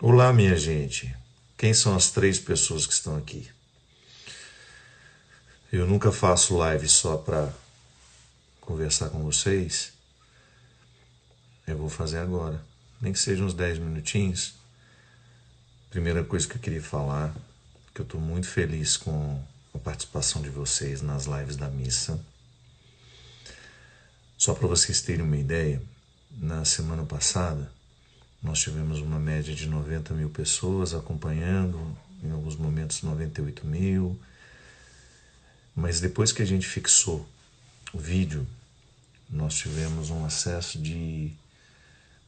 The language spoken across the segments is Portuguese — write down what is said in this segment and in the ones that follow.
Olá, minha gente. Quem são as três pessoas que estão aqui? Eu nunca faço live só para conversar com vocês. Eu vou fazer agora, nem que sejam uns 10 minutinhos. Primeira coisa que eu queria falar, que eu estou muito feliz com a participação de vocês nas lives da missa. Só para vocês terem uma ideia, na semana passada nós tivemos uma média de 90 mil pessoas acompanhando, em alguns momentos 98 mil. Mas depois que a gente fixou o vídeo, nós tivemos um acesso de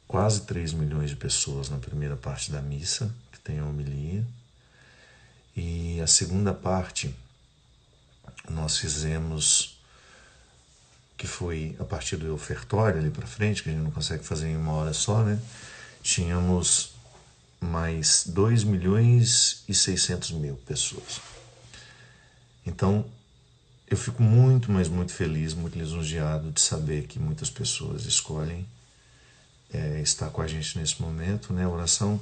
quase 3 milhões de pessoas na primeira parte da missa, que tem a homilia. E a segunda parte nós fizemos, que foi a partir do ofertório ali para frente, que a gente não consegue fazer em uma hora só, né? Tínhamos mais 2 milhões e 600 mil pessoas. Então, eu fico muito, mas muito feliz, muito lisonjeado de saber que muitas pessoas escolhem estar com a gente nesse momento, né? A oração,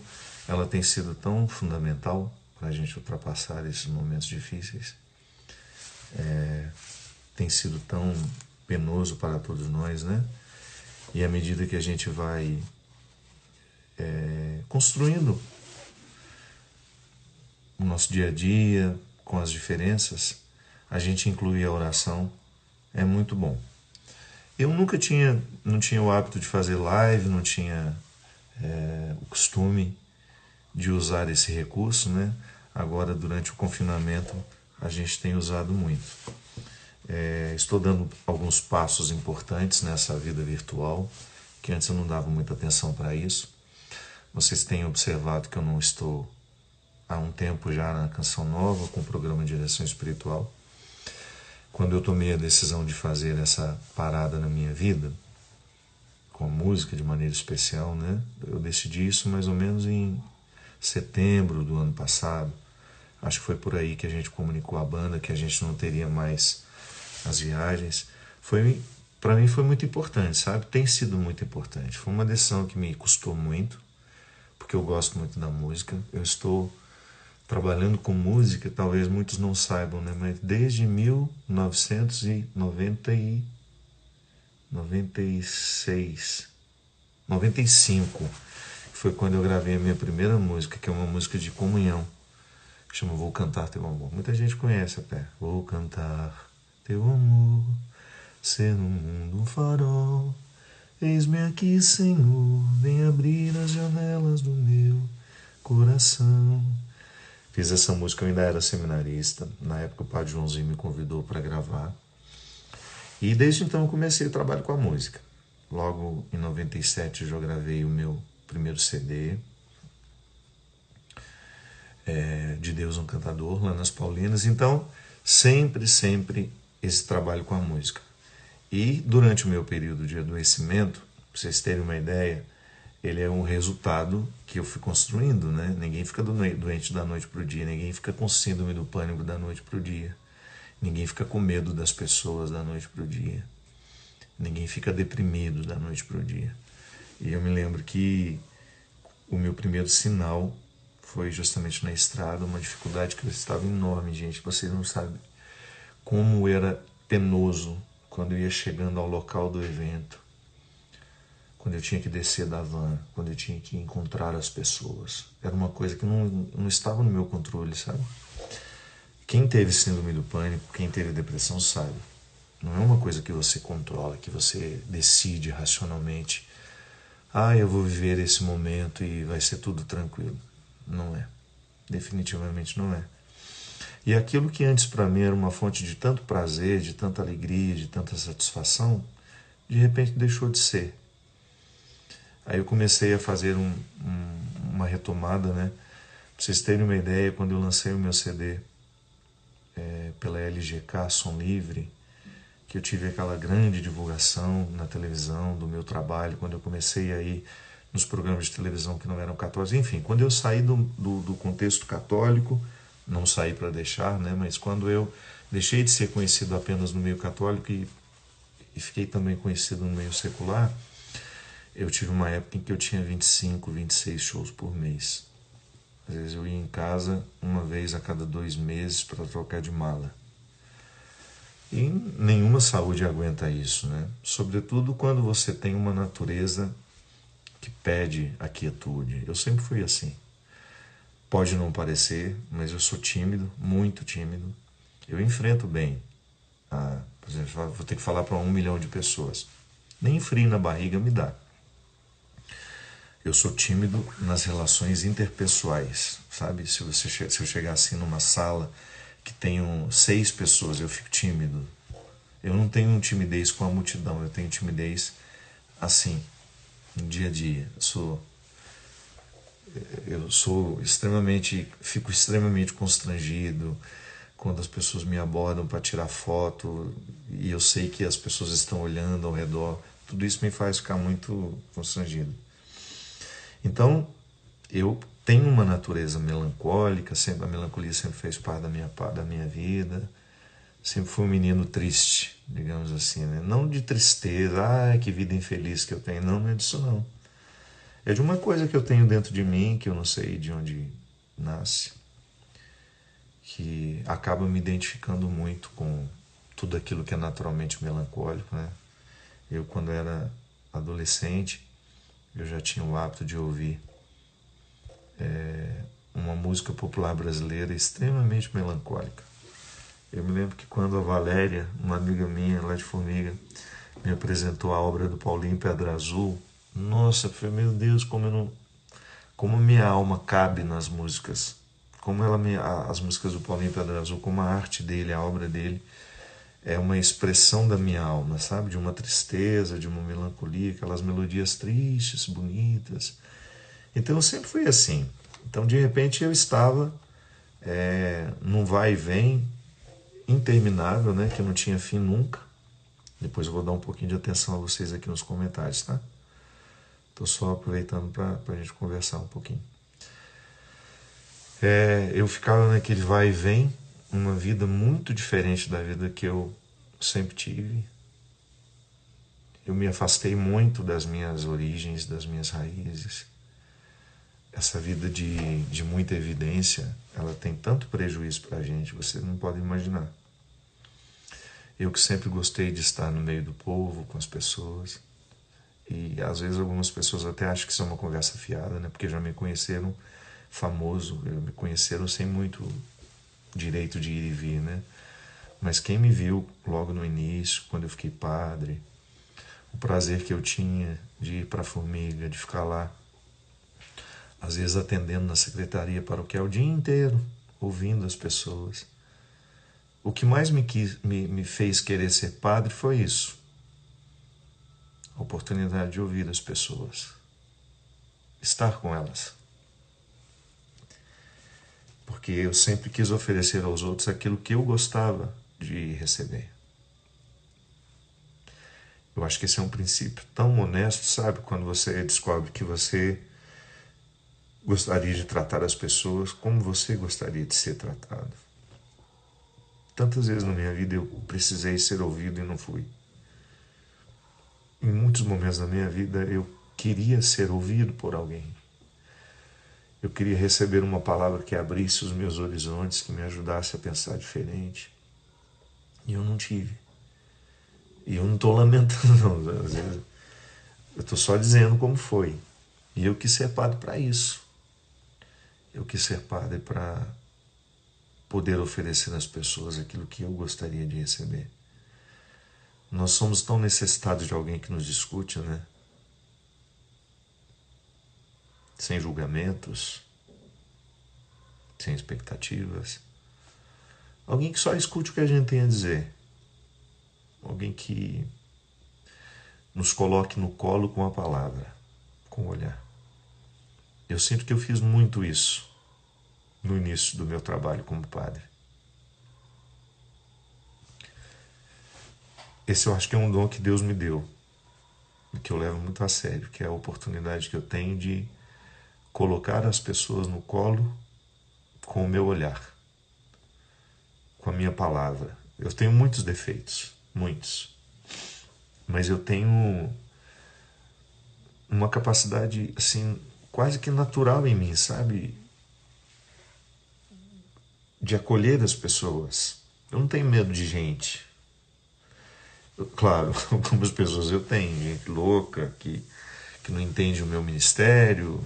ela tem sido tão fundamental para a gente ultrapassar esses momentos difíceis. Tem sido tão penoso para todos nós, né? E à medida que a gente vai construindo o nosso dia a dia, com as diferenças, a gente incluir a oração, é muito bom. Eu não tinha o hábito de fazer live, não tinha o costume de usar esse recurso, né? Agora, durante o confinamento, a gente tem usado muito. Estou dando alguns passos importantes nessa vida virtual, que antes eu não dava muita atenção para isso. Vocês têm observado que eu não estou há um tempo já na Canção Nova, com o programa de direção espiritual. Quando eu tomei a decisão de fazer essa parada na minha vida, com a música de maneira especial, né? Eu decidi isso mais ou menos em setembro do ano passado. Acho que foi por aí que a gente comunicou à banda que a gente não teria mais as viagens. Para mim foi muito importante, sabe? Tem sido muito importante. Foi uma decisão que me custou muito, porque eu gosto muito da música. Eu estou trabalhando com música, talvez muitos não saibam, né? Mas desde 1995, foi quando eu gravei a minha primeira música, que é uma música de comunhão, que chama Vou Cantar Teu Amor. Muita gente conhece até. Vou cantar teu amor, ser no mundo um farol. Eis-me aqui, Senhor, vem abrir as janelas do meu coração. Fiz essa música, eu ainda era seminarista. Na época o Padre Joãozinho me convidou para gravar. E desde então eu comecei o trabalho com a música. Logo em 97 eu já gravei o meu primeiro CD, De Deus um Cantador, lá nas Paulinas. Então, sempre esse trabalho com a música. E durante o meu período de adoecimento, para vocês terem uma ideia, ele é um resultado que eu fui construindo, né? Ninguém fica doente da noite para o dia, ninguém fica com síndrome do pânico da noite para o dia, ninguém fica com medo das pessoas da noite para o dia, ninguém fica deprimido da noite para o dia. E eu me lembro que o meu primeiro sinal foi justamente na estrada, uma dificuldade que eu estava enorme, gente. Vocês não sabem como era penoso quando eu ia chegando ao local do evento, quando eu tinha que descer da van, quando eu tinha que encontrar as pessoas. Era uma coisa que não estava no meu controle, sabe? Quem teve síndrome do pânico, quem teve depressão sabe. Não é uma coisa que você controla, que você decide racionalmente. Eu vou viver esse momento e vai ser tudo tranquilo. Não é. Definitivamente não é. E aquilo que antes para mim era uma fonte de tanto prazer, de tanta alegria, de tanta satisfação, de repente deixou de ser. Aí eu comecei a fazer uma retomada, né? Pra vocês terem uma ideia, quando eu lancei o meu CD pela LGK, Som Livre, que eu tive aquela grande divulgação na televisão do meu trabalho, quando eu comecei a ir nos programas de televisão que não eram católicos. Enfim, quando eu saí do contexto católico, não saí para deixar, né? Mas quando eu deixei de ser conhecido apenas no meio católico e fiquei também conhecido no meio secular, eu tive uma época em que eu tinha 25, 26 shows por mês. Às vezes eu ia em casa uma vez a cada 2 meses para trocar de mala. E nenhuma saúde aguenta isso, né? Sobretudo quando você tem uma natureza que pede a quietude. Eu sempre fui assim. Pode não parecer, mas eu sou tímido, muito tímido. Eu enfrento bem. Por exemplo, vou ter que falar para 1 milhão de pessoas. Nem frio na barriga me dá. Eu sou tímido nas relações interpessoais, sabe? Se eu chegar assim numa sala que tenho 6 pessoas, eu fico tímido. Eu não tenho timidez com a multidão, eu tenho timidez assim, no dia a dia. Fico extremamente constrangido quando as pessoas me abordam para tirar foto e eu sei que as pessoas estão olhando ao redor. Tudo isso me faz ficar muito constrangido. Então, eu tenho uma natureza melancólica, sempre, a melancolia sempre fez parte da minha vida. Sempre fui um menino triste, digamos assim, né? Não de tristeza, que vida infeliz que eu tenho. Não é disso não. É de uma coisa que eu tenho dentro de mim, que eu não sei de onde nasce, que acaba me identificando muito com tudo aquilo que é naturalmente melancólico, né? Eu, quando era adolescente, eu já tinha o hábito de ouvir uma música popular brasileira extremamente melancólica. Eu me lembro que quando a Valéria, uma amiga minha lá de Formiga, me apresentou a obra do Paulinho Pedra Azul, nossa, foi, meu Deus, como minha alma cabe nas músicas. As músicas do Paulinho Pedra Azul, como a arte dele, a obra dele, é uma expressão da minha alma, sabe? De uma tristeza, de uma melancolia, aquelas melodias tristes, bonitas. Então eu sempre fui assim. Então de repente eu estava num vai e vem interminável, né? Que não tinha fim nunca. Depois eu vou dar um pouquinho de atenção a vocês aqui nos comentários, tá? Estou só aproveitando para a gente conversar um pouquinho. Eu ficava naquele vai e vem, uma vida muito diferente da vida que eu sempre tive. Eu me afastei muito das minhas origens, das minhas raízes. Essa vida de muita evidência, ela tem tanto prejuízo para a gente, você não pode imaginar. Eu que sempre gostei de estar no meio do povo, com as pessoas. E às vezes algumas pessoas até acham que isso é uma conversa fiada, né? Porque já me conheceram famoso, me conheceram sem muito direito de ir e vir, né? Mas quem me viu logo no início, quando eu fiquei padre, o prazer que eu tinha de ir para a Formiga, de ficar lá, às vezes atendendo na secretaria paroquial o dia inteiro, ouvindo as pessoas. O que mais me fez querer ser padre foi isso. A oportunidade de ouvir as pessoas. Estar com elas. Porque eu sempre quis oferecer aos outros aquilo que eu gostava de receber. Eu acho que esse é um princípio tão honesto, sabe? Quando você descobre que você gostaria de tratar as pessoas como você gostaria de ser tratado. Tantas vezes na minha vida eu precisei ser ouvido e não fui. Em muitos momentos da minha vida eu queria ser ouvido por alguém. Eu queria receber uma palavra que abrisse os meus horizontes, que me ajudasse a pensar diferente. E eu não tive. E eu não estou lamentando, não. Às vezes eu estou só dizendo como foi. E eu quis ser padre para isso. Eu quis ser padre para poder oferecer às pessoas aquilo que eu gostaria de receber. Nós somos tão necessitados de alguém que nos escute, né? Sem julgamentos, sem expectativas. Alguém que só escute o que a gente tem a dizer. Alguém que nos coloque no colo com a palavra, com o olhar. Eu sinto que eu fiz muito isso no início do meu trabalho como padre. Esse eu acho que é um dom que Deus me deu, e que eu levo muito a sério, que é a oportunidade que eu tenho de colocar as pessoas no colo com o meu olhar, com a minha palavra. Eu tenho muitos defeitos, muitos, mas eu tenho uma capacidade assim quase que natural em mim, sabe? de acolher as pessoas. Eu não tenho medo de gente. Claro, algumas pessoas eu tenho, gente louca, que não entende o meu ministério,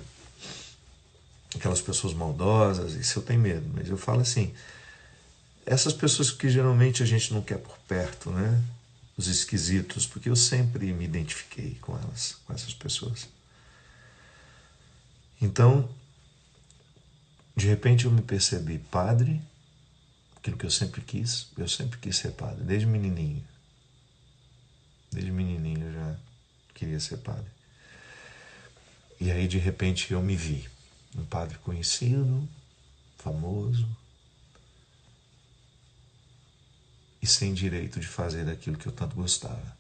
aquelas pessoas maldosas, isso eu tenho medo. Mas eu falo assim, essas pessoas que geralmente a gente não quer por perto, né? Os esquisitos, porque eu sempre me identifiquei com elas, com essas pessoas. Então, de repente eu me percebi padre, aquilo que eu sempre quis ser padre, desde menininho. Desde menininho eu já queria ser padre. E aí de repente eu me vi, um padre conhecido, famoso, e sem direito de fazer aquilo que eu tanto gostava.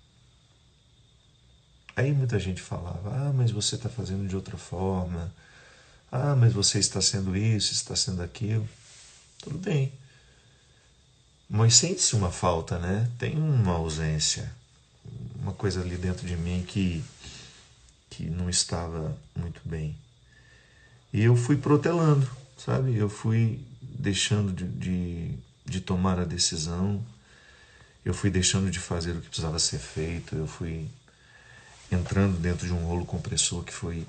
Aí muita gente falava, mas você está fazendo de outra forma, mas você está sendo isso, está sendo aquilo. Tudo bem. Mas sente-se uma falta, né? Tem uma ausência, uma coisa ali dentro de mim que não estava muito bem. E eu fui protelando, sabe? Eu fui deixando de tomar a decisão, eu fui deixando de fazer o que precisava ser feito, eu fui entrando dentro de um rolo compressor que foi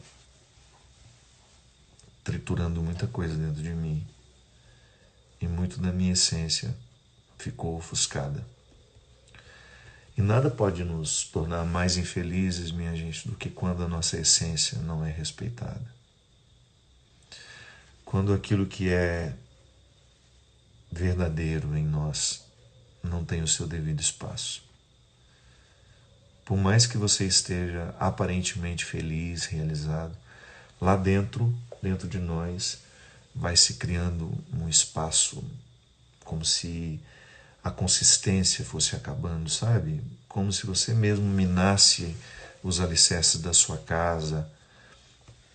triturando muita coisa dentro de mim. E muito da minha essência ficou ofuscada. E nada pode nos tornar mais infelizes, minha gente, do que quando a nossa essência não é respeitada. Quando aquilo que é verdadeiro em nós não tem o seu devido espaço. Por mais que você esteja aparentemente feliz, realizado, lá dentro de nós, vai se criando um espaço como se a consistência fosse acabando, sabe? Como se você mesmo minasse os alicerces da sua casa.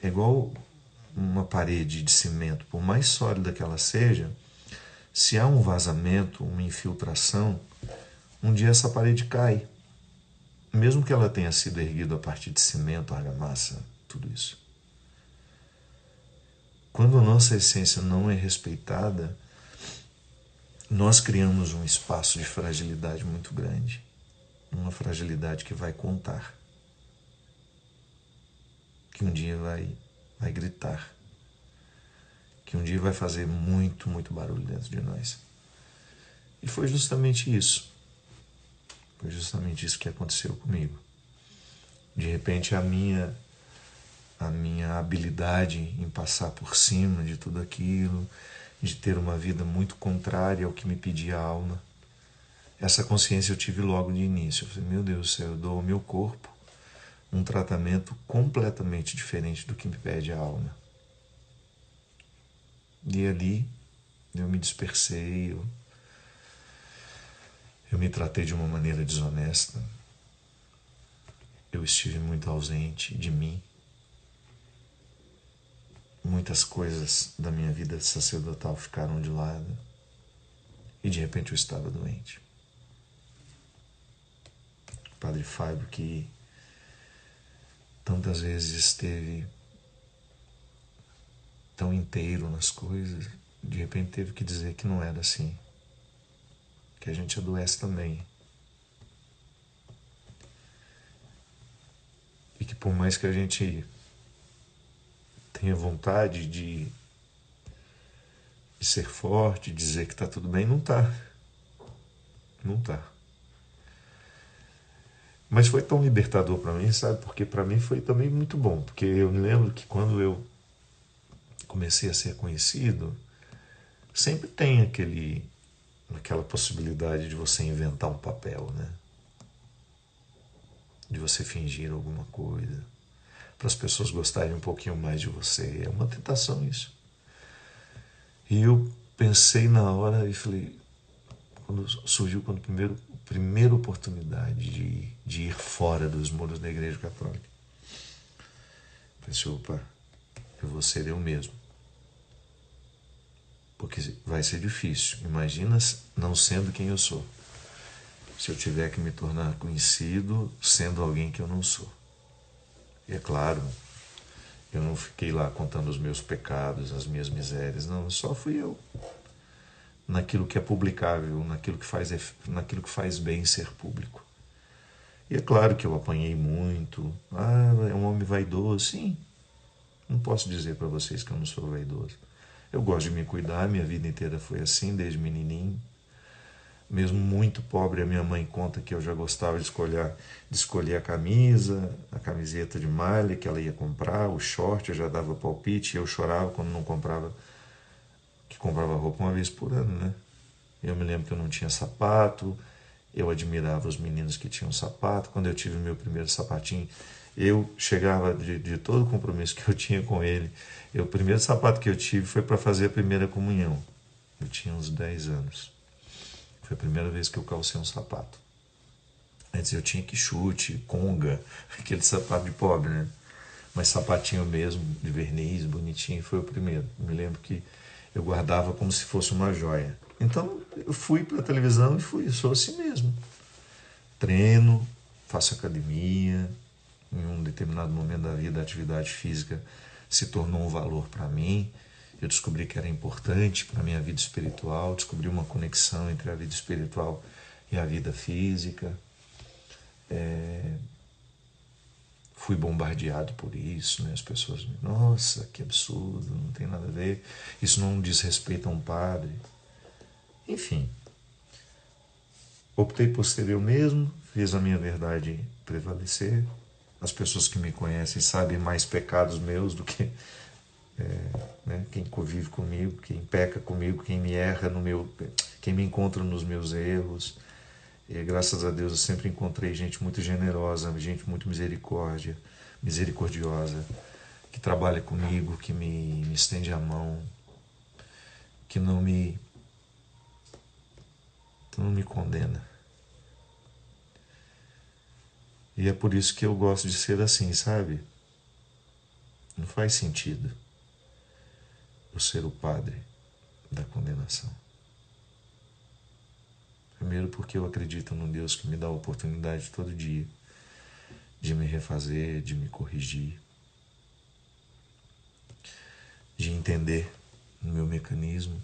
É igual uma parede de cimento, por mais sólida que ela seja, se há um vazamento, uma infiltração, um dia essa parede cai. Mesmo que ela tenha sido erguida a partir de cimento, argamassa, tudo isso. Quando a nossa essência não é respeitada, nós criamos um espaço de fragilidade muito grande. Uma fragilidade que vai contar. Que um dia vai gritar. Que um dia vai fazer muito, muito barulho dentro de nós. E foi justamente isso. Foi justamente isso que aconteceu comigo. De repente a minha habilidade em passar por cima de tudo aquilo, de ter uma vida muito contrária ao que me pedia a alma, essa consciência eu tive logo de início. Eu falei, meu Deus do céu, eu dou ao meu corpo um tratamento completamente diferente do que me pede a alma. E ali eu me dispersei, eu me tratei de uma maneira desonesta, eu estive muito ausente de mim. Muitas coisas da minha vida sacerdotal ficaram de lado e de repente eu estava doente. O Padre Fábio, que tantas vezes esteve tão inteiro nas coisas, de repente teve que dizer que não era assim, que a gente adoece também. E que por mais que a gente tenha vontade de ser forte, dizer que está tudo bem, não está. Não está. Mas foi tão libertador para mim, sabe? Porque para mim foi também muito bom. Porque eu me lembro que quando eu comecei a ser conhecido, sempre tem aquela possibilidade de você inventar um papel, né? De você fingir alguma coisa, para as pessoas gostarem um pouquinho mais de você. É uma tentação isso. E eu pensei na hora e falei, quando surgiu a primeira oportunidade de ir fora dos muros da Igreja Católica, pensei, opa, eu vou ser eu mesmo. Porque vai ser difícil. Imagina não sendo quem eu sou. Se eu tiver que me tornar conhecido sendo alguém que eu não sou. E é claro, eu não fiquei lá contando os meus pecados, as minhas misérias. Não, só fui eu. naquilo que é publicável, naquilo que faz bem ser público. E é claro que eu apanhei muito. Ah, é um homem vaidoso. Sim, não posso dizer para vocês que eu não sou vaidoso. Eu gosto de me cuidar, minha vida inteira foi assim, desde menininho. Mesmo muito pobre, a minha mãe conta que eu já gostava de escolher a camisa, a camiseta de malha que ela ia comprar, o short, eu já dava palpite, e eu chorava quando não comprava, que comprava roupa uma vez por ano, né? Eu me lembro que eu não tinha sapato, eu admirava os meninos que tinham sapato. Quando eu tive meu primeiro sapatinho, eu chegava de todo o compromisso que eu tinha com ele. O primeiro sapato que eu tive foi para fazer a primeira comunhão. Eu tinha uns 10 anos. Foi a primeira vez que eu calcei um sapato. Antes eu tinha que chute, conga, aquele sapato de pobre, né? Mas sapatinho mesmo, de verniz, bonitinho, foi o primeiro. Me lembro que eu guardava como se fosse uma joia. Então eu fui para a televisão e fui, eu sou assim mesmo. Treino, faço academia. Em um determinado momento da vida, a atividade física se tornou um valor para mim. Eu descobri que era importante para a minha vida espiritual, descobri uma conexão entre a vida espiritual e a vida física. Fui bombardeado por isso, né? As pessoas me, nossa, que absurdo, não tem nada a ver, isso não diz respeito a um padre. Enfim, optei por ser eu mesmo, fiz a minha verdade prevalecer. As pessoas que me conhecem sabem mais pecados meus do que né, quem convive comigo, quem peca comigo, quem me erra quem me encontra nos meus erros. E graças a Deus eu sempre encontrei gente muito generosa, gente muito misericordiosa, que trabalha comigo, que me estende a mão, que não me condena. E é por isso que eu gosto de ser assim, sabe? Não faz sentido eu ser o padre da condenação. Primeiro porque eu acredito num Deus que me dá a oportunidade todo dia de me refazer, de me corrigir, de entender o meu mecanismo,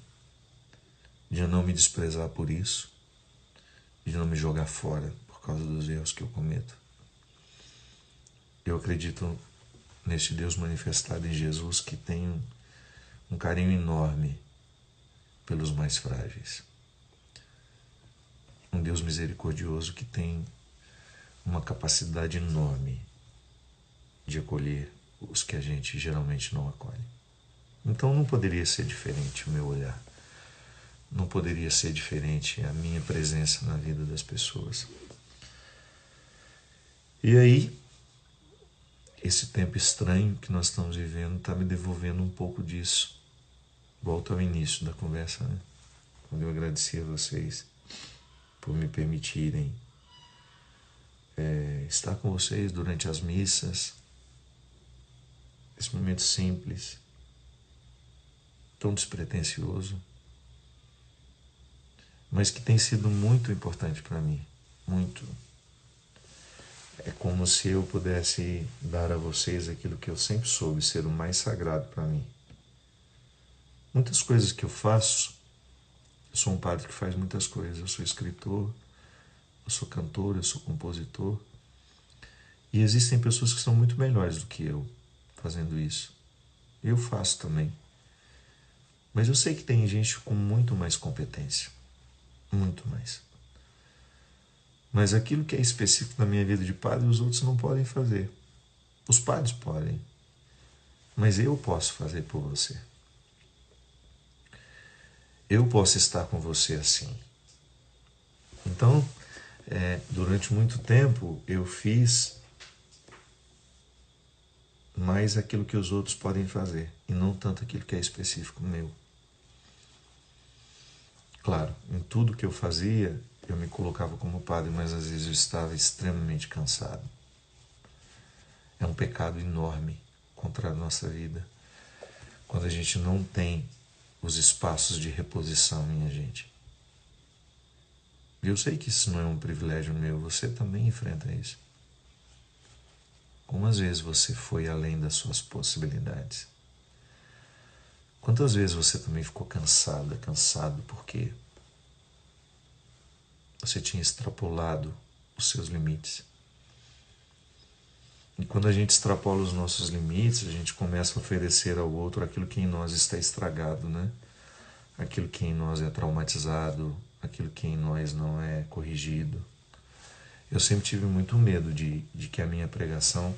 de não me desprezar por isso, de não me jogar fora por causa dos erros que eu cometo. Eu acredito nesse Deus manifestado em Jesus que tem um carinho enorme pelos mais frágeis. Um Deus misericordioso que tem uma capacidade enorme de acolher os que a gente geralmente não acolhe. Então não poderia ser diferente o meu olhar. Não poderia ser diferente a minha presença na vida das pessoas. E aí, esse tempo estranho que nós estamos vivendo está me devolvendo um pouco disso. Volto ao início da conversa, né? Quando eu agradeci a vocês por me permitirem estar com vocês durante as missas, esse momento simples, tão despretensioso, mas que tem sido muito importante para mim, muito. É como se eu pudesse dar a vocês aquilo que eu sempre soube ser o mais sagrado para mim. Muitas coisas que eu faço, eu sou um padre que faz muitas coisas, eu sou escritor, eu sou cantor, eu sou compositor, e existem pessoas que são muito melhores do que eu fazendo isso. Eu faço também. Mas eu sei que tem gente com muito mais competência. Muito mais. Mas aquilo que é específico na minha vida de padre, os outros não podem fazer. Os padres podem. Mas eu posso fazer por você. Eu posso estar com você assim. Então, durante muito tempo, eu fiz mais aquilo que os outros podem fazer, e não tanto aquilo que é específico meu. Claro, em tudo que eu fazia, eu me colocava como padre, mas às vezes eu estava extremamente cansado. É um pecado enorme contra a nossa vida, quando a gente não tem os espaços de reposição em a gente. E eu sei que isso não é um privilégio meu, você também enfrenta isso. Quantas vezes você foi além das suas possibilidades? Quantas vezes você também ficou cansado porque você tinha extrapolado os seus limites. E quando a gente extrapola os nossos limites, a gente começa a oferecer ao outro aquilo que em nós está estragado, né? Aquilo que em nós é traumatizado, aquilo que em nós não é corrigido. Eu sempre tive muito medo de que a minha pregação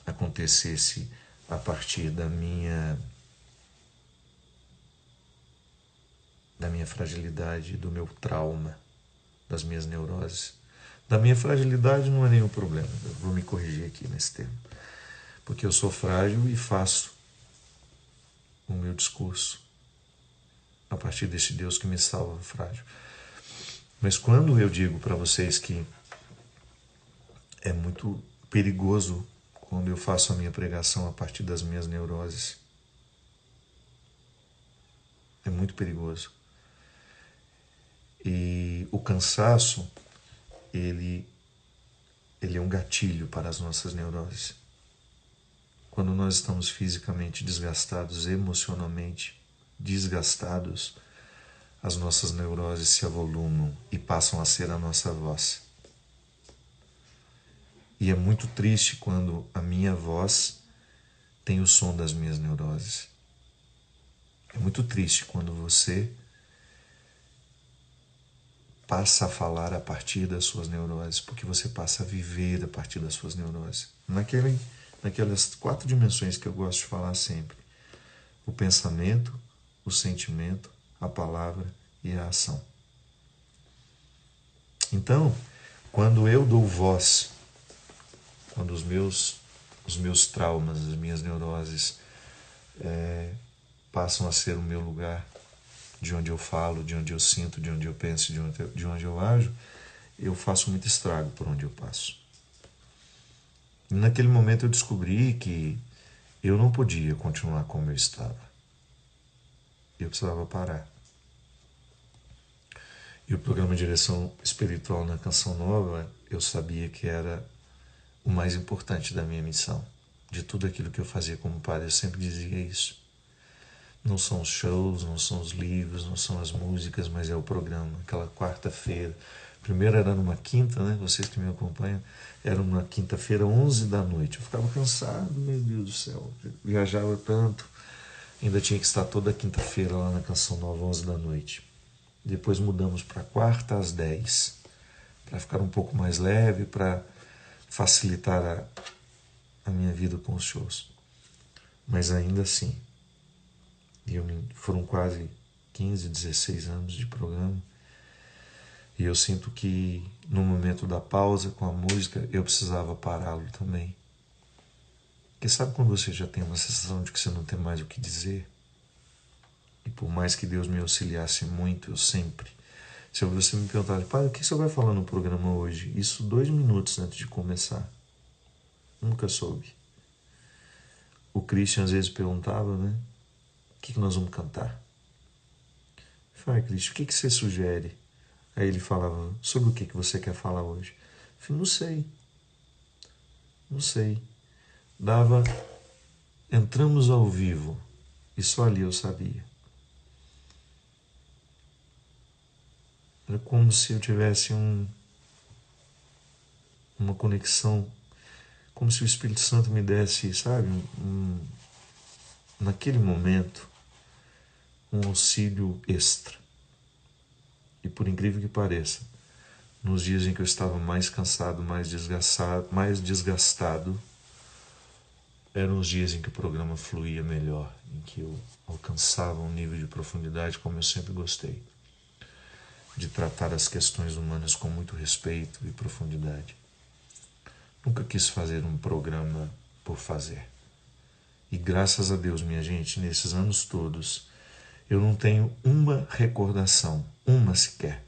acontecesse a partir da minha fragilidade, do meu trauma, das minhas neuroses. Da minha fragilidade não é nenhum problema, eu vou me corrigir aqui nesse termo. Porque eu sou frágil e faço o meu discurso a partir desse Deus que me salva frágil. Mas quando eu digo para vocês que é muito perigoso quando eu faço a minha pregação a partir das minhas neuroses, é muito perigoso. E o cansaço, ele é um gatilho para as nossas neuroses. Quando nós estamos fisicamente desgastados, emocionalmente desgastados, as nossas neuroses se avolumam e passam a ser a nossa voz. E é muito triste quando a minha voz tem o som das minhas neuroses. É muito triste quando você passa a falar a partir das suas neuroses, porque você passa a viver a partir das suas neuroses. Naquelas 4 dimensões que eu gosto de falar sempre: o pensamento, o sentimento, a palavra e a ação. Então, quando eu dou voz, quando os meus traumas, as minhas neuroses passam a ser o meu lugar, de onde eu falo, de onde eu sinto, de onde eu penso, de onde eu ajo, eu faço muito estrago por onde eu passo. E naquele momento eu descobri que eu não podia continuar como eu estava. Eu precisava parar. E o programa Direção Espiritual na Canção Nova, eu sabia que era o mais importante da minha missão. De tudo aquilo que eu fazia como padre, eu sempre dizia isso. Não são os shows, não são os livros, não são as músicas, mas é o programa. Aquela quarta-feira. Primeiro era numa quinta, né? Vocês que me acompanham, era numa quinta-feira, 11 da noite. Eu ficava cansado, meu Deus do céu. Eu viajava tanto. Ainda tinha que estar toda quinta-feira lá na Canção Nova, 11 da noite. Depois mudamos para quarta às 10, para ficar um pouco mais leve, para facilitar a minha vida com os shows. Mas ainda assim, foram quase 15, 16 anos de programa, e eu sinto que no momento da pausa com a música eu precisava pará-lo também. Porque sabe quando você já tem uma sensação de que você não tem mais o que dizer? E por mais que Deus me auxiliasse muito, eu sempre, se você me perguntar, pai, o que você vai falar no programa hoje? Isso 2 minutos antes de começar. Nunca soube. O Christian às vezes perguntava, né? O que nós vamos cantar? Eu falei, Christian, o que você sugere? Aí ele falava, sobre o que você quer falar hoje? Eu falei, não sei. Entramos ao vivo e só ali eu sabia. Era como se eu tivesse uma conexão, como se o Espírito Santo me desse, sabe, naquele momento, um auxílio extra. E por incrível que pareça, nos dias em que eu estava mais cansado, mais desgastado, eram os dias em que o programa fluía melhor, em que eu alcançava um nível de profundidade como eu sempre gostei, de tratar as questões humanas com muito respeito e profundidade. Nunca quis fazer um programa por fazer. E graças a Deus, minha gente, nesses anos todos, eu não tenho uma recordação, uma sequer,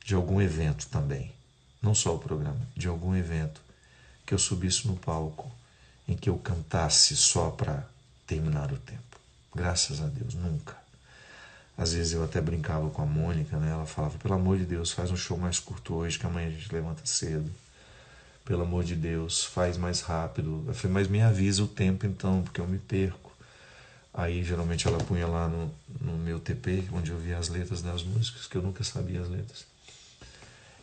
de algum evento também, não só o programa, de algum evento que eu subisse no palco em que eu cantasse só para terminar o tempo. Graças a Deus, nunca. Às vezes eu até brincava com a Mônica, né? Ela falava, pelo amor de Deus, faz um show mais curto hoje, que amanhã a gente levanta cedo. Pelo amor de Deus, faz mais rápido. Eu falei, mas me avisa o tempo então, porque eu me perco. Aí geralmente ela punha lá no meu TP, onde eu via as letras das músicas, que eu nunca sabia as letras.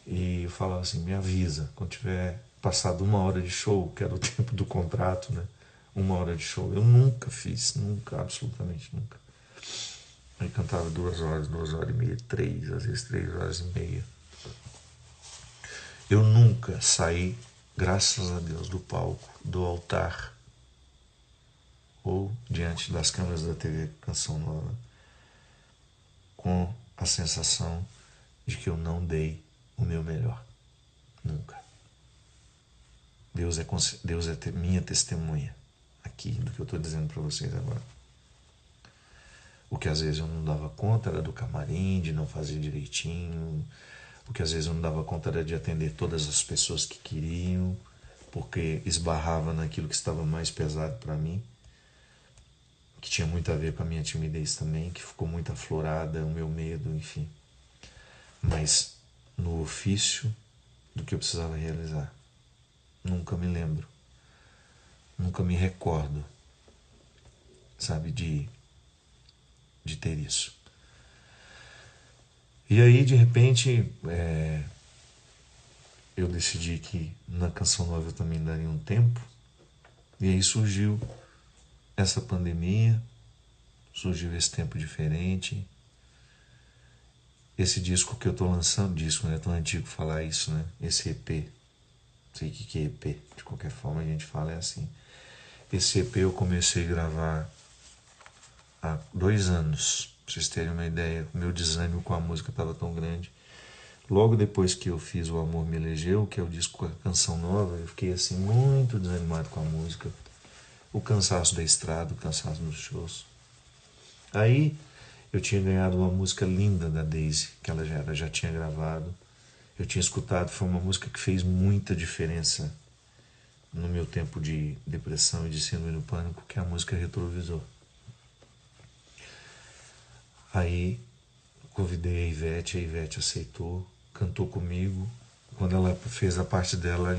E eu falava assim, me avisa, quando tiver passado 1 hora de show, que era o tempo do contrato, né? 1 hora de show. Eu nunca fiz, nunca, absolutamente nunca. Aí cantava 2 horas, 2 horas e meia, 3, às vezes 3 horas e meia. Eu nunca saí, graças a Deus, do palco, do altar, ou diante das câmeras da TV Canção Nova, com a sensação de que eu não dei o meu melhor. Nunca. Deus é minha testemunha aqui do que eu estou dizendo para vocês agora. O que às vezes eu não dava conta era do camarim, de não fazer direitinho. O que às vezes eu não dava conta era de atender todas as pessoas que queriam, porque esbarrava naquilo que estava mais pesado para mim, que tinha muito a ver com a minha timidez também, que ficou muito aflorada, o meu medo, enfim. Mas no ofício do que eu precisava realizar, nunca me lembro, nunca me recordo, sabe, de ter isso. E aí, de repente, eu decidi que na Canção Nova eu também daria um tempo, e aí surgiu essa pandemia, surgiu esse tempo diferente, esse disco que eu tô lançando, disco, né? É tão antigo falar isso, né? Esse EP, não sei o que é EP, de qualquer forma a gente fala é assim. Esse EP eu comecei a gravar há 2 anos, pra vocês terem uma ideia, o meu desânimo com a música estava tão grande. Logo depois que eu fiz O Amor Me Elegeu, que é o disco com a Canção Nova, eu fiquei assim muito desanimado com a música. O cansaço da estrada, o cansaço dos shows. Aí eu tinha ganhado uma música linda da Daisy, que ela já tinha gravado. Eu tinha escutado, foi uma música que fez muita diferença no meu tempo de depressão e de síndrome do pânico, que é a música Retrovisor. Aí convidei a Ivete aceitou, cantou comigo. Quando ela fez a parte dela,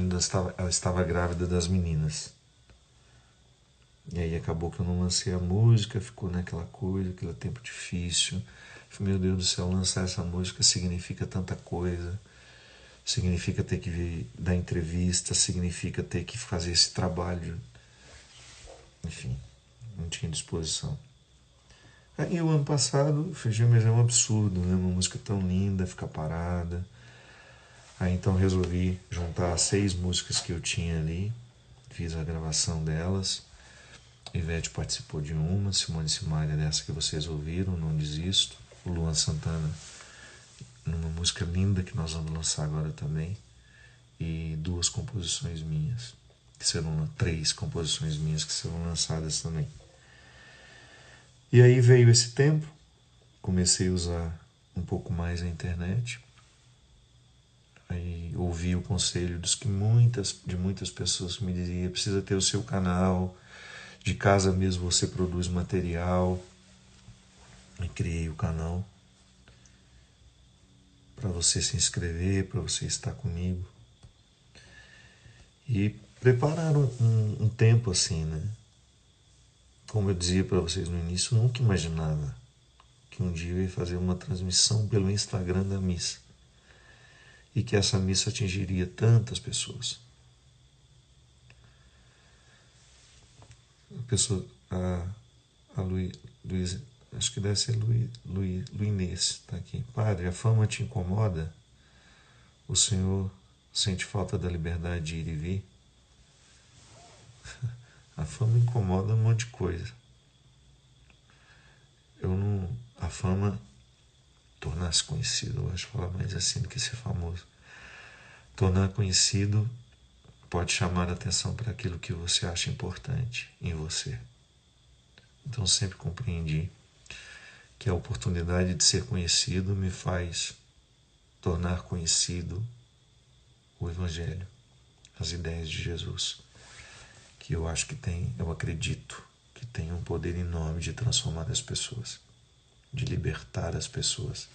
ela estava grávida das meninas. E aí acabou que eu não lancei a música, ficou naquela coisa, aquele tempo difícil. Falei, meu Deus do céu, lançar essa música significa tanta coisa. Significa ter que dar entrevista, significa ter que fazer esse trabalho. Enfim, não tinha disposição. Aí o ano passado, mas é um absurdo, né? Uma música tão linda, ficar parada. Aí então resolvi juntar 6 músicas que eu tinha ali, fiz a gravação delas. Ivete participou de uma, Simone Simaria dessa que vocês ouviram, Não Desisto. O Luan Santana numa música linda que nós vamos lançar agora também. E 2 composições minhas, que serão 3 composições minhas que serão lançadas também. E aí veio esse tempo, comecei a usar um pouco mais a internet. Aí ouvi o conselho de muitas pessoas que me diziam, precisa ter o seu canal, de casa mesmo você produz material. E criei o canal para você se inscrever, para você estar comigo. E preparar um tempo assim, né? Como eu dizia para vocês no início, eu nunca imaginava que um dia eu ia fazer uma transmissão pelo Instagram da missa. E que essa missa atingiria tantas pessoas. A Luiz, acho que deve ser Luinês, está aqui. Padre, a fama te incomoda? O senhor sente falta da liberdade de ir e vir? A fama incomoda um monte de coisa. A fama, tornar-se conhecido, eu acho falar mais assim do que ser famoso. Tornar conhecido pode chamar a atenção para aquilo que você acha importante em você. Então sempre compreendi que a oportunidade de ser conhecido me faz tornar conhecido o Evangelho, as ideias de Jesus, que eu acredito que tem um poder enorme de transformar as pessoas, de libertar as pessoas.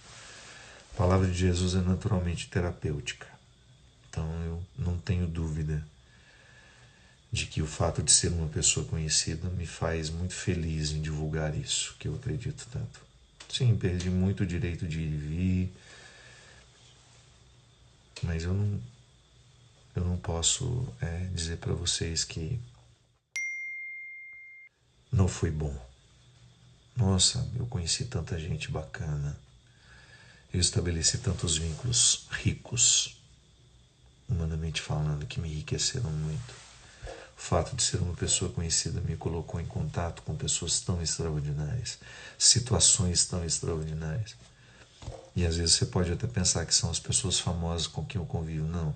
A palavra de Jesus é naturalmente terapêutica, então eu não tenho dúvida de que o fato de ser uma pessoa conhecida me faz muito feliz em divulgar isso, que eu acredito tanto. Sim, perdi muito o direito de ir e vir, Mas eu não posso dizer para vocês que não foi bom. Nossa, eu conheci tanta gente bacana. Eu estabeleci tantos vínculos ricos, humanamente falando, que me enriqueceram muito. O fato de ser uma pessoa conhecida me colocou em contato com pessoas tão extraordinárias, situações tão extraordinárias. E às vezes você pode até pensar que são as pessoas famosas com quem eu convivo. Não.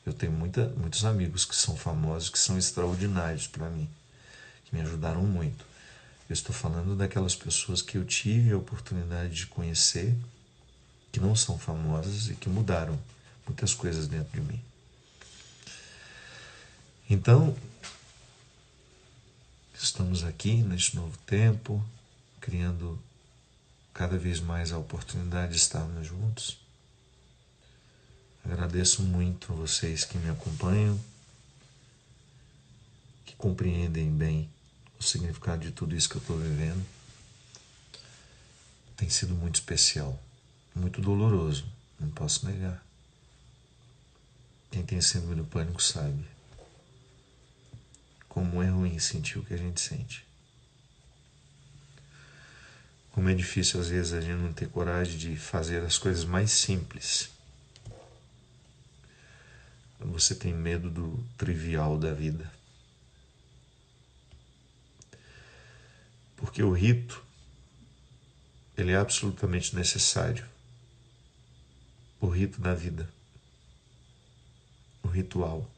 Eu tenho muitos amigos que são famosos, que são extraordinários para mim, que me ajudaram muito. Eu estou falando daquelas pessoas que eu tive a oportunidade de conhecer, que não são famosas e que mudaram muitas coisas dentro de mim. Então, estamos aqui neste novo tempo, criando cada vez mais a oportunidade de estarmos juntos. Agradeço muito a vocês que me acompanham, que compreendem bem o significado de tudo isso que eu estou vivendo. Tem sido muito especial, muito doloroso, não posso negar. Quem tem síndrome do pânico sabe como é ruim sentir o que a gente sente. Como é difícil às vezes a gente não ter coragem de fazer as coisas mais simples. Você tem medo do trivial da vida. Porque o rito, ele é absolutamente necessário. O rito da vida. O ritual.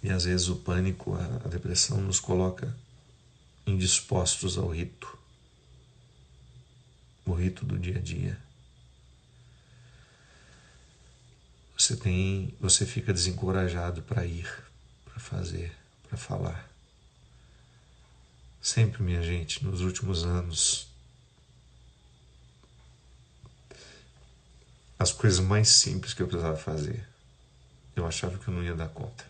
E às vezes o pânico, a depressão nos coloca indispostos ao rito. O rito do dia a dia. Você fica desencorajado para ir, para fazer, para falar. Sempre, minha gente, nos últimos anos, as coisas mais simples que eu precisava fazer, eu achava que eu não ia dar conta.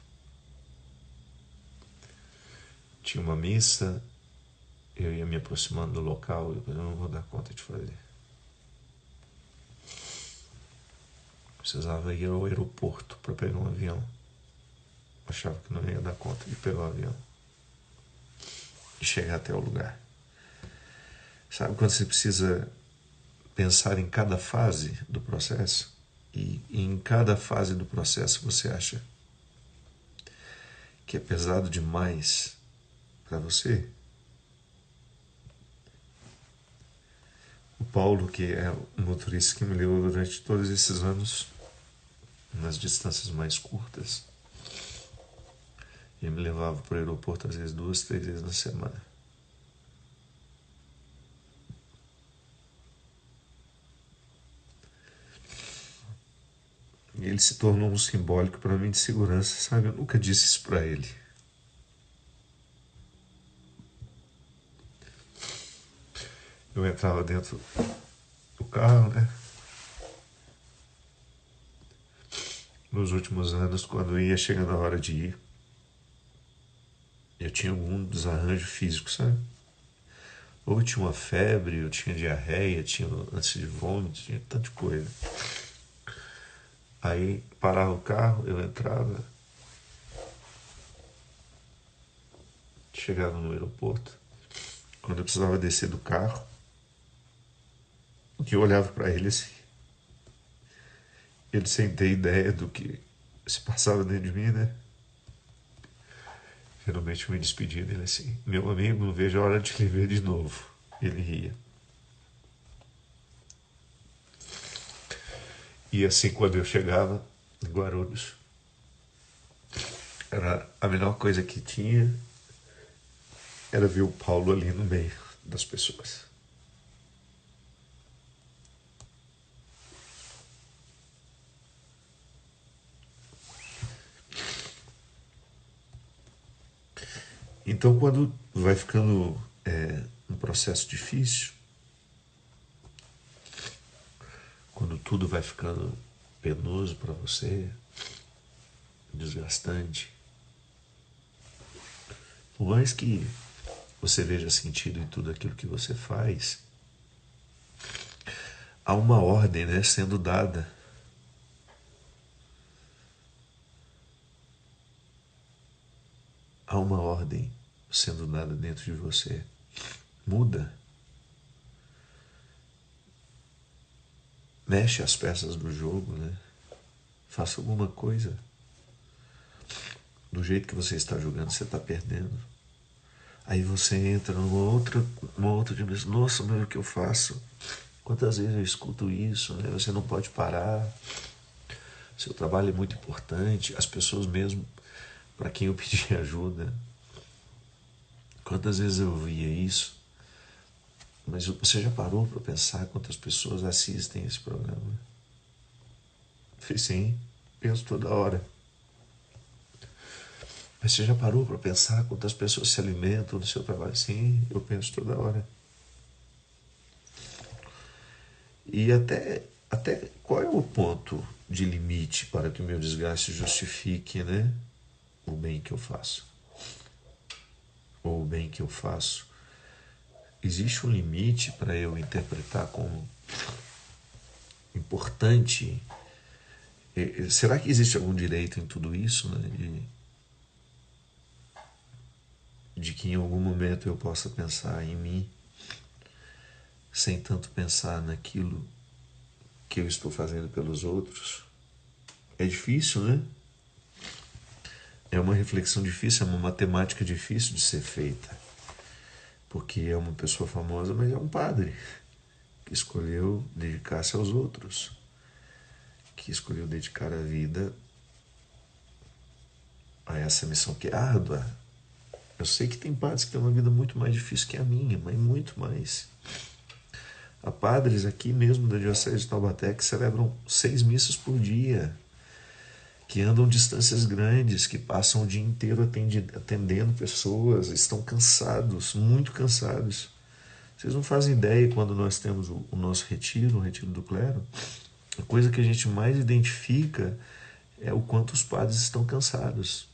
Tinha uma missa, eu ia me aproximando do local, eu não vou dar conta de fazer. Precisava ir ao aeroporto para pegar um avião. Achava que não ia dar conta de pegar o avião e chegar até o lugar. Sabe quando você precisa pensar em cada fase do processo? E em cada fase do processo você acha que é pesado demais para você? O Paulo, que é o motorista que me levou durante todos esses anos, nas distâncias mais curtas, ele me levava para o aeroporto às vezes 2, 3 vezes na semana. E ele se tornou um simbólico para mim de segurança, sabe? Eu nunca disse isso para ele. Eu entrava dentro do carro, né? Nos últimos anos, quando ia chegando a hora de ir, eu tinha algum desarranjo físico, sabe? Ou eu tinha uma febre, eu tinha diarreia, tinha ânsia de vômito, tinha tanta coisa. Aí parava o carro, eu entrava, chegava no aeroporto. Quando eu precisava descer do carro, eu olhava para ele assim, ele sem ter ideia do que se passava dentro de mim, né? Geralmente eu me despedia dele assim: meu amigo, não vejo a hora de lhe ver de novo. Ele ria. E assim, quando eu chegava em Guarulhos, era a melhor coisa que tinha, era ver o Paulo ali no meio das pessoas. Então, quando vai ficando um processo difícil, quando tudo vai ficando penoso para você, desgastante, por mais que você veja sentido em tudo aquilo que você faz, há uma ordem, né, sendo dada. uma ordem sendo dada dentro de você. Muda. Mexe as peças do jogo, né? Faça alguma coisa. Do jeito que você está jogando, você está perdendo. Aí você entra numa outra dimensão. Nossa, mas o que eu faço? Quantas vezes eu escuto isso, né? Você não pode parar. Seu trabalho é muito importante. As pessoas mesmo, para quem eu pedi ajuda. Quantas vezes eu ouvia isso? Mas você já parou para pensar quantas pessoas assistem esse programa? Eu falei, sim, penso toda hora. Mas você já parou para pensar quantas pessoas se alimentam do seu trabalho? Sim, eu penso toda hora. E até qual é o ponto de limite para que o meu desgaste justifique, né, o bem que eu faço? Ou o bem que eu faço? Existe um limite para eu interpretar como importante? Será que existe algum direito em tudo isso, né? De que em algum momento eu possa pensar em mim sem tanto pensar naquilo que eu estou fazendo pelos outros? É difícil, né? É uma reflexão difícil, é uma matemática difícil de ser feita. Porque é uma pessoa famosa, mas é um padre que escolheu dedicar-se aos outros, que escolheu dedicar a vida a essa missão que é árdua. Eu sei que tem padres que têm uma vida muito mais difícil que a minha, mas muito mais. Há padres aqui mesmo da Diocese de Taubaté que celebram 6 missas por dia, que andam distâncias grandes, que passam o dia inteiro atendendo pessoas, estão cansados, muito cansados. Vocês não fazem ideia quando nós temos o nosso retiro, o retiro do clero, a coisa que a gente mais identifica é o quanto os padres estão cansados.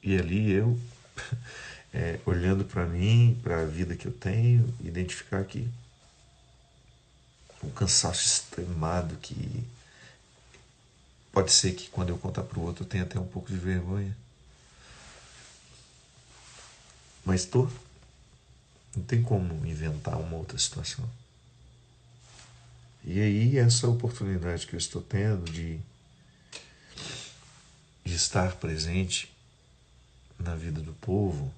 E ali eu, olhando para mim, para a vida que eu tenho, identificar que um cansaço extremado que pode ser que quando eu contar para o outro eu tenha até um pouco de vergonha. Mas não tem como inventar uma outra situação. E aí essa oportunidade que eu estou tendo de estar presente na vida do povo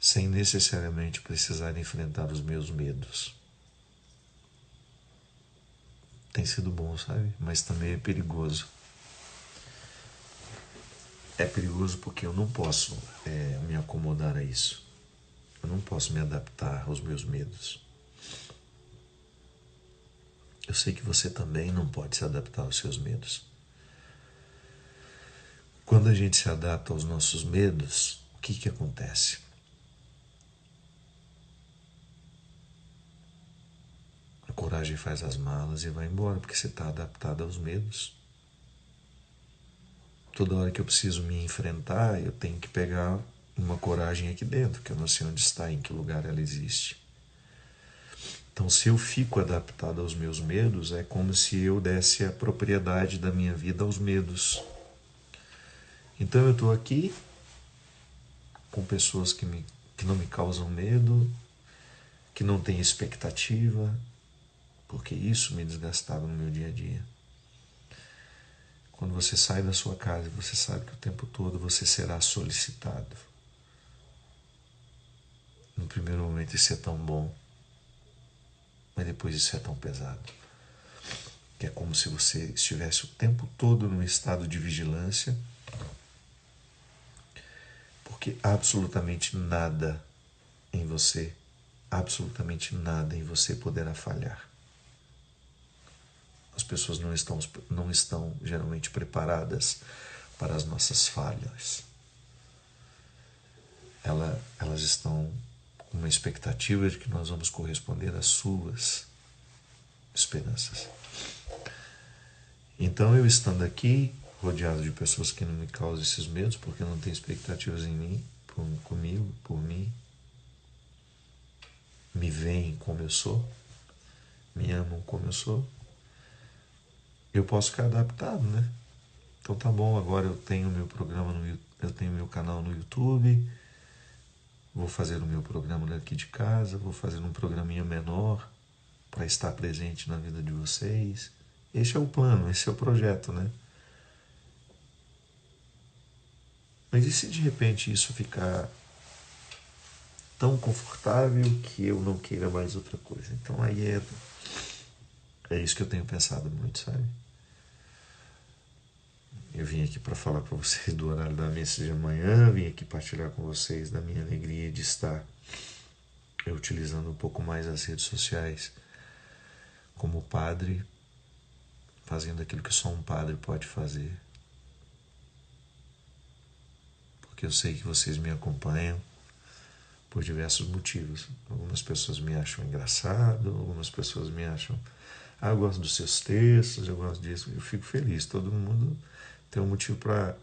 sem necessariamente precisar enfrentar os meus medos. Tem sido bom, sabe? Mas também é perigoso. É perigoso porque eu não posso me acomodar a isso. Eu não posso me adaptar aos meus medos. Eu sei que você também não pode se adaptar aos seus medos. Quando a gente se adapta aos nossos medos, o que acontece? A coragem faz as malas e vai embora, porque você está adaptado aos medos. Toda hora que eu preciso me enfrentar, eu tenho que pegar uma coragem aqui dentro, que eu não sei onde está, em que lugar ela existe. Então, se eu fico adaptado aos meus medos, é como se eu desse a propriedade da minha vida aos medos. Então, eu estou aqui com pessoas que não me causam medo, que não têm expectativa, porque isso me desgastava no meu dia a dia. Quando você sai da sua casa, você sabe que o tempo todo você será solicitado. No primeiro momento isso é tão bom, mas depois isso é tão pesado. Que é como se você estivesse o tempo todo num estado de vigilância, porque absolutamente nada em você poderá falhar. As pessoas não estão geralmente preparadas para as nossas falhas. Elas estão com uma expectativa de que nós vamos corresponder às suas esperanças. Então, eu estando aqui, rodeado de pessoas que não me causam esses medos, porque não têm expectativas em mim, comigo, por mim, me veem como eu sou, me amam como eu sou, eu posso ficar adaptado, né? Então tá bom, agora eu tenho meu programa eu tenho meu canal no YouTube, vou fazer o meu programa daqui de casa, vou fazer um programinha menor para estar presente na vida de vocês. Esse é o plano, esse é o projeto, né? Mas e se de repente isso ficar tão confortável que eu não queira mais outra coisa? Então aí é isso que eu tenho pensado muito, sabe? Eu vim aqui para falar para vocês do horário da missa de amanhã, vim aqui partilhar com vocês da minha alegria de estar utilizando um pouco mais as redes sociais como padre, fazendo aquilo que só um padre pode fazer. Porque eu sei que vocês me acompanham por diversos motivos. Algumas pessoas me acham engraçado, algumas pessoas me acham, eu gosto dos seus textos, eu gosto disso, eu fico feliz. Todo mundo tem um motivo para,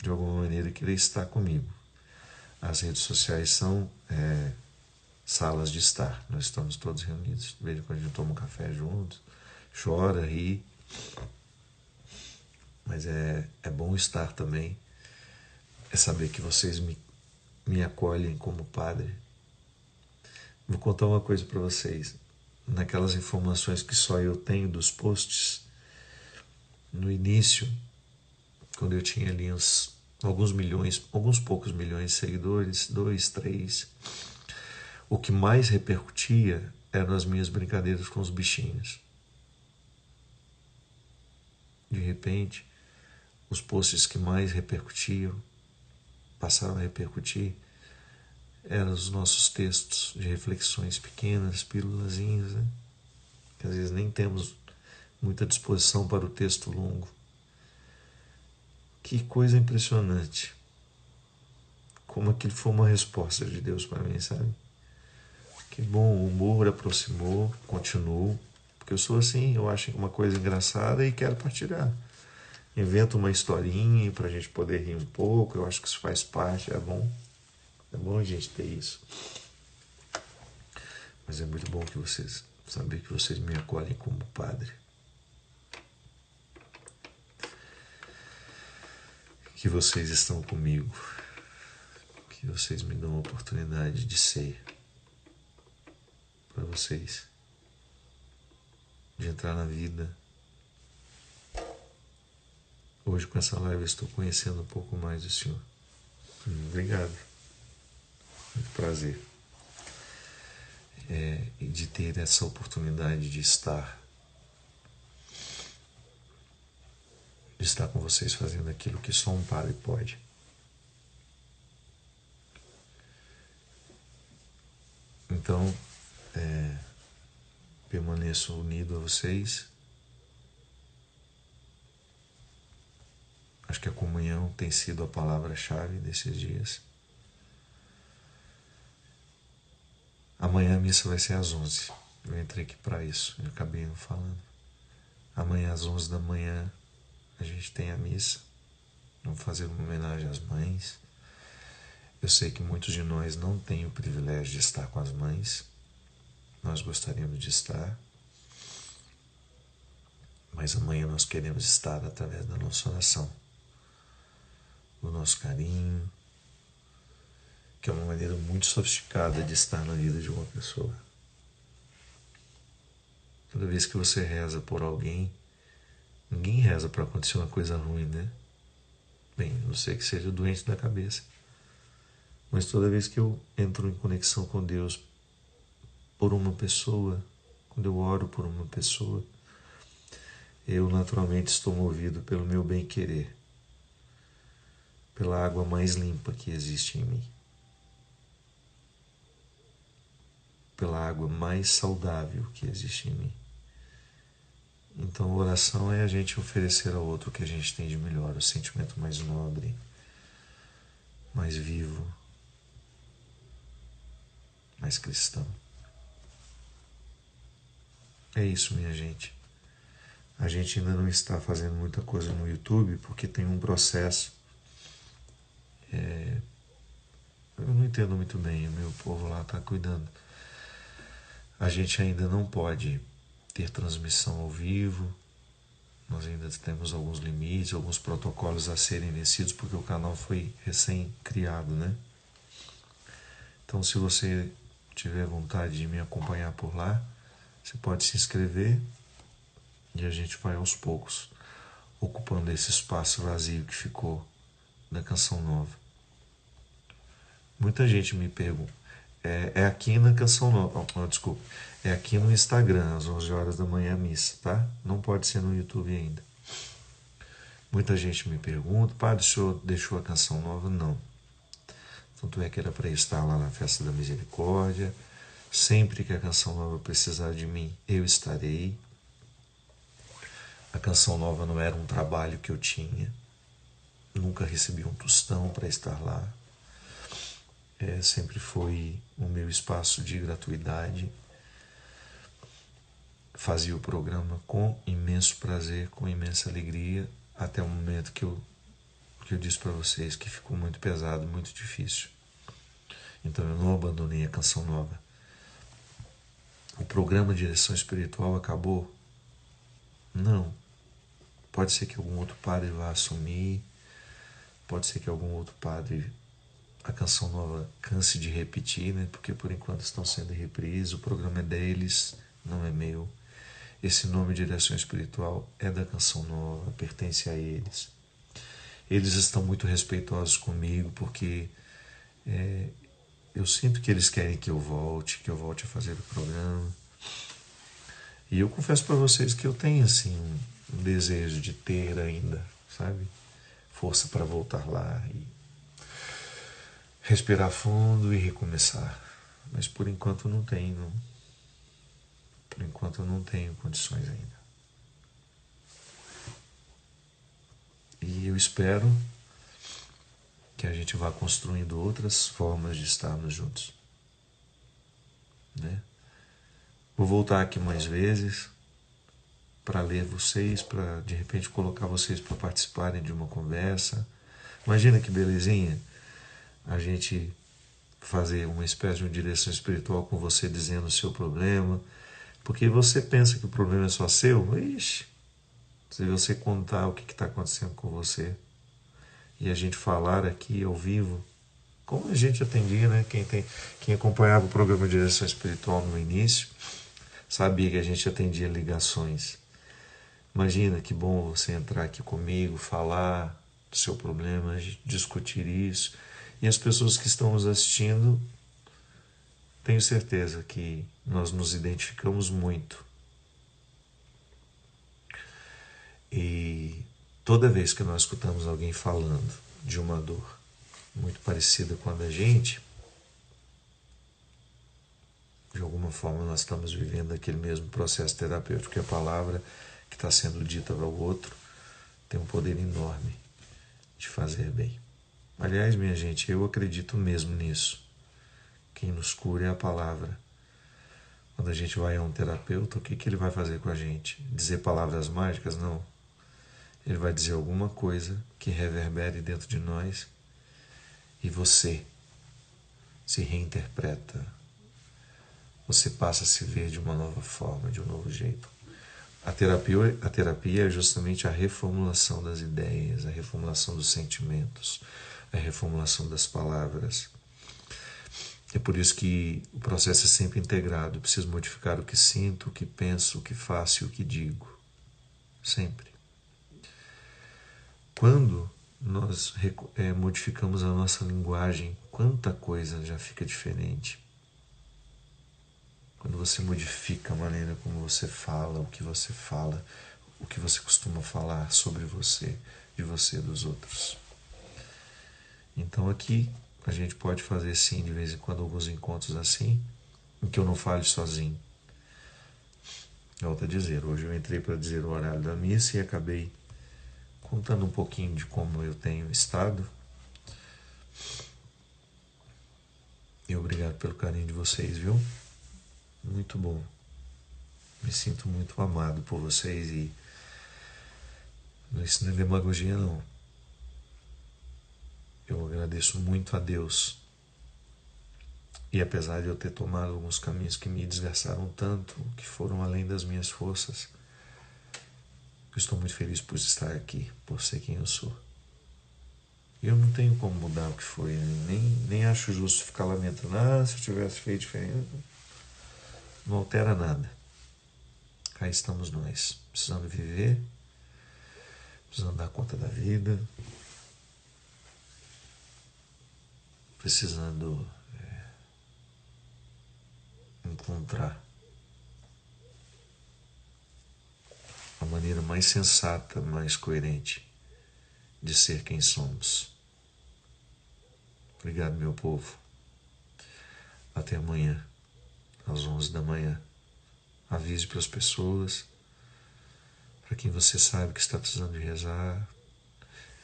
de alguma maneira, querer estar comigo. As redes sociais são salas de estar. Nós estamos todos reunidos. De vez em quando a gente toma um café juntos, chora, ri. Mas é bom estar também. É saber que vocês me acolhem como padre. Vou contar uma coisa para vocês. Naquelas informações que só eu tenho dos posts, no início, quando eu tinha ali alguns milhões, alguns poucos milhões de seguidores, 2, 3, o que mais repercutia eram as minhas brincadeiras com os bichinhos. De repente, os posts que mais repercutiam, passaram a repercutir, eram os nossos textos de reflexões pequenas, pílulazinhas, né? Que às vezes nem temos muita disposição para o texto longo. Que coisa impressionante. Como aquilo foi uma resposta de Deus para mim, sabe? Que bom, o humor aproximou, continuou. Porque eu sou assim, eu acho uma coisa engraçada e quero partilhar. Invento uma historinha para a gente poder rir um pouco, eu acho que isso faz parte, é bom. É bom a gente ter isso. Mas é muito bom que vocês, saber que vocês me acolhem como padre. Que vocês estão comigo. Que vocês me dão a oportunidade de ser para vocês. De entrar na vida. Hoje com essa live eu estou conhecendo um pouco mais do Senhor. Obrigado. Muito prazer. E de ter essa oportunidade de estar com vocês fazendo aquilo que só um padre pode. Então, permaneço unido a vocês. Acho que a comunhão tem sido a palavra-chave desses dias. Amanhã a missa vai ser às 11. Eu entrei aqui para isso, eu acabei não falando. Amanhã às 11 da manhã a gente tem a missa. Vamos fazer uma homenagem às mães. Eu sei que muitos de nós não têm o privilégio de estar com as mães. Nós gostaríamos de estar. Mas amanhã nós queremos estar através da nossa oração. Do nosso carinho, que é uma maneira muito sofisticada de estar na vida de uma pessoa. Toda vez que você reza por alguém, ninguém reza para acontecer uma coisa ruim, né? Bem, a não ser que seja doente da cabeça. Mas toda vez que eu entro em conexão com Deus por uma pessoa, quando eu oro por uma pessoa, eu naturalmente estou movido pelo meu bem-querer, pela água mais limpa que existe em mim, pela água mais saudável que existe em mim. Então a oração é a gente oferecer ao outro o que a gente tem de melhor, o sentimento mais nobre, mais vivo, mais cristão. É isso, minha gente. A gente ainda não está fazendo muita coisa no YouTube porque tem um processo. Eu não entendo muito bem, o meu povo lá está cuidando. A gente ainda não pode ter transmissão ao vivo, Nós ainda temos alguns limites, alguns protocolos a serem vencidos, porque o canal foi recém-criado, né? Então, se você tiver vontade de me acompanhar por lá, você pode se inscrever e a gente vai aos poucos ocupando esse espaço vazio que ficou da Canção Nova. Muita gente me pergunta, é aqui na Canção Nova, desculpa, é aqui no Instagram, às 11 horas da manhã a missa, tá? Não pode ser no YouTube ainda. Muita gente me pergunta, padre, o senhor deixou a Canção Nova? Não. Tanto é que era para estar lá na Festa da Misericórdia. Sempre que a Canção Nova precisar de mim, eu estarei. A Canção Nova não era um trabalho que eu tinha. Nunca recebi um tostão para estar lá. Sempre foi o meu espaço de gratuidade. Fazia o programa com imenso prazer, com imensa alegria, até o momento que eu disse para vocês que ficou muito pesado, muito difícil. Então eu não abandonei a Canção Nova. O programa de direção espiritual acabou? Não. Pode ser que algum outro padre vá assumir, pode ser que algum outro padre, a Canção Nova canse de repetir, né? Porque por enquanto estão sendo reprises, o programa é deles, não é meu. Esse nome Direção Espiritual é da Canção Nova, pertence a eles. Eles estão muito respeitosos comigo, porque eu sinto que eles querem que eu volte a fazer o programa. E eu confesso para vocês que eu tenho assim um desejo de ter ainda, sabe? Força para voltar lá e respirar fundo e recomeçar. Mas por enquanto não tenho, não. Por enquanto eu não tenho condições ainda. E eu espero que a gente vá construindo outras formas de estarmos juntos, né? Vou voltar aqui mais vezes para ler vocês, para de repente colocar vocês para participarem de uma conversa. Imagina que belezinha a gente fazer uma espécie de uma direção espiritual com você dizendo o seu problema, porque você pensa que o problema é só seu. Ixi, se você contar o que está acontecendo com você e a gente falar aqui ao vivo, como a gente atendia, né? Quem acompanhava o programa de direção espiritual no início sabia que a gente atendia ligações. Imagina que bom você entrar aqui comigo, falar do seu problema, discutir isso. E as pessoas que estão nos assistindo, tenho certeza que nós nos identificamos muito. E toda vez que nós escutamos alguém falando de uma dor muito parecida com a da gente, de alguma forma nós estamos vivendo aquele mesmo processo terapêutico, que a palavra que está sendo dita ao outro tem um poder enorme de fazer bem. Aliás, minha gente, eu acredito mesmo nisso. Quem nos cura é a palavra. Quando a gente vai a um terapeuta, o que ele vai fazer com a gente? Dizer palavras mágicas? Não. Ele vai dizer alguma coisa que reverbere dentro de nós e você se reinterpreta. Você passa a se ver de uma nova forma, de um novo jeito. A terapia é justamente a reformulação das ideias, a reformulação dos sentimentos, a reformulação das palavras. É por isso que o processo é sempre integrado. Eu preciso modificar o que sinto, o que penso, o que faço e o que digo. Sempre. Quando nós modificamos a nossa linguagem, quanta coisa já fica diferente. Quando você modifica a maneira como você fala, o que você costuma falar sobre você, de você e dos outros. Então aqui a gente pode fazer sim, de vez em quando, alguns encontros assim, em que eu não fale sozinho. Volto a dizer, hoje eu entrei para dizer o horário da missa e acabei contando um pouquinho de como eu tenho estado. E obrigado pelo carinho de vocês, viu? Muito bom. Me sinto muito amado por vocês e isso não é demagogia, não. Eu agradeço muito a Deus. E apesar de eu ter tomado alguns caminhos que me desgastaram tanto, que foram além das minhas forças, Eu estou muito feliz por estar aqui, por ser quem eu sou. Eu não tenho como mudar o que foi, né? Nem acho justo ficar lamentando. Se eu tivesse feito diferente. Não altera nada. Cá estamos nós, precisando viver, precisando dar conta da vida, precisando encontrar a maneira mais sensata, mais coerente de ser quem somos. Obrigado, meu povo. Até amanhã, às 11 da manhã. Avise para as pessoas, para quem você sabe que está precisando de rezar.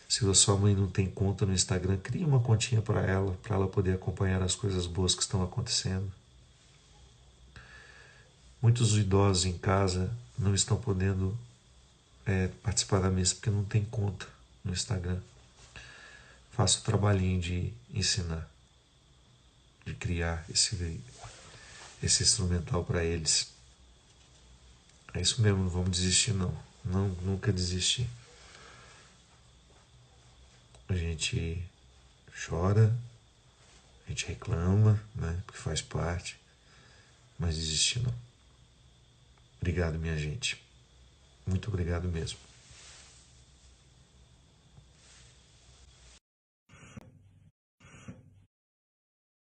Se a sua mãe não tem conta no Instagram, crie uma continha para ela poder acompanhar as coisas boas que estão acontecendo. Muitos idosos em casa não estão podendo participar da missa porque não tem conta no Instagram. Faça o trabalhinho de ensinar, de criar esse instrumental para eles. É isso mesmo, não vamos desistir não. Nunca desistir. A gente chora, a gente reclama, né? Porque faz parte, mas desistir não. Obrigado, minha gente. Muito obrigado mesmo.